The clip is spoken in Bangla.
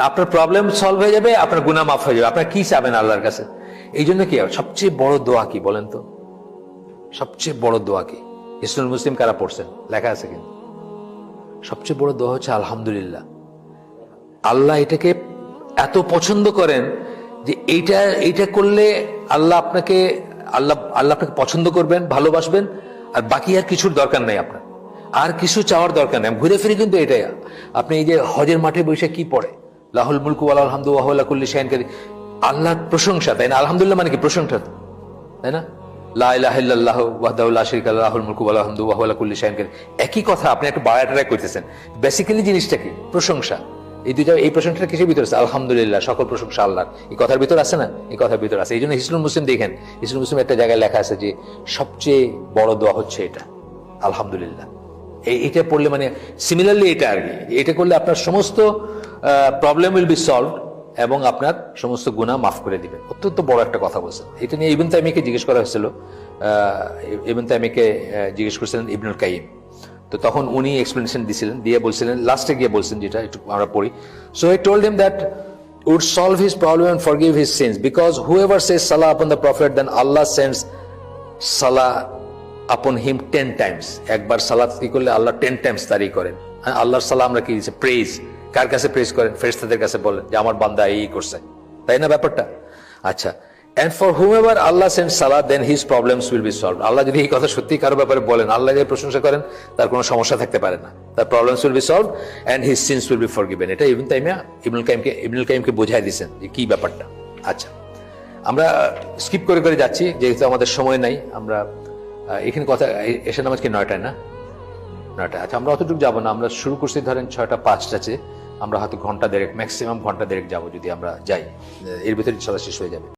আপনার প্রবলেম সলভ হয়ে যাবে, আপনার গুনাহ মাফ হয়ে যাবে। আপনার কি চাবেন আল্লাহর কাছে? এই জন্য কি সবচেয়ে বড় দোয়া কি বলেন তো? সবচেয়ে বড় দোয়া কি? হিসনুল মুসলিম কারা পড়ছেন? লেখা আছে কিন্তু সবচেয়ে বড় দোয়া হচ্ছে আলহামদুলিল্লাহ। আল্লাহ এটাকে এত পছন্দ করেন যে এইটা করলে আল্লাহ আপনাকে পছন্দ করবেন, ভালোবাসবেন, আর বাকি আর কিছুর দরকার নাই। আপনার আর কিছু চাওয়ার দরকার নেই। ঘুরে ফিরে কিন্তু এটাই। আপনি এই যে হজের মাঠে বসে কি পড়ে, লাহুল মুলকু ওয়ালাহুল হামদু ওয়া হুয়া আলা কুল্লি শাইইন কাদির, আল্লাহর প্রশংসা, তাই না? আলহামদুলিল্লাহ মানে কি? প্রশংসা, তাই না? লা ইলাহা ইল্লাল্লাহু ওয়াহদাহু লা শারীকা লাহু লাহুল মুলকু ওয়া লাহুল হামদু ওয়া হুয়া আলা কুল্লি শাইইন কাদির। একই কথা, আপনি একটু বাড়ায় করতেছেন। বেসিক্যালি জিনিসটা কি? প্রশংসা। এই প্রশংসাটা কিসের ভিতরে আছে? আলহামদুলিল্লাহ, সকল প্রশংসা আল্লাহর। এই কথার ভিতর আছে না? এই কথার ভিতর আছে। এই জন্য হিসনুল মুসলিম দেখেন, হিসনুল মুসলিম একটা জায়গায় লেখা আছে যে সবচেয়ে বড় দোয়া হচ্ছে এটা, আলহামদুলিল্লাহ। এটা পড়লে মানে সিমিলারলি এটা আর কি, এটা করলে আপনার সমস্ত প্রবলেম উইল বি সলভ এবং আপনার সমস্ত গুনাহ মাফ করে দিবেন। অত্যন্ত বড় একটা কথা বলছেন। এটা নিয়ে ইবনে তাইমিয়াকে জিজ্ঞেস করা হয়েছিল। ইবনে তাইমিয়াকে জিজ্ঞেস করেছিলেন ইবনুল কাইয়িম। তো তখন উনি এক্সপ্লেনেশন দিয়েছিলেন, দিয়ে বলছিলেন, লাস্টে গিয়ে বলছেন, যেটা একটু আমরা পড়ি। So he told him that would solve his problem and forgive his sins, because whoever says salah upon the prophet, then Allah sends salah upon him 10 times. একবার সালাত কি করলে আল্লাহ 10 টাইমস তারই করেন। হ্যাঁ, আল্লাহর সালাম আমরা কি দিচ্ছে? প্রেজ। কার কাছে প্রেজ করেন? ফেরেশতাদের কাছে বলেন যে আমার বান্দা এই করছে, তাই না ব্যাপারটা? আচ্ছা, and for whomever Allah sends salah, then his problems will be solved. আল্লাহ যদি এই কথা সত্যি কারো ব্যাপারে বলেন, আল্লাহ যদি প্রশংসা করেন, তার কোনো সমস্যা থাকতে পারে না, তার problems will be solved and his sins will be forgiven। এটা ইবনে তাইমিয়া ইবনুল কাইয়িমকে বোঝাই দিয়েছেন যে কি ব্যাপারটা। আচ্ছা, আমরা স্কিপ করে যাচ্ছি যেহেতু আমাদের সময় নাই। আমরা এখানে কথা এসে নামাজ কি 9টায় না? 9টায়। আচ্ছা, আমরা অতটুকু যাবো না। আমরা শুরু করছি ধরেন 6:05 আমরা হয়তো ঘন্টা দেড়েক, ম্যাক্সিমাম ঘন্টা দেড়েক যাবো যদি আমরা যাই। এর ভিতরে ইনশাআল্লাহ শেষ হয়ে যাবে।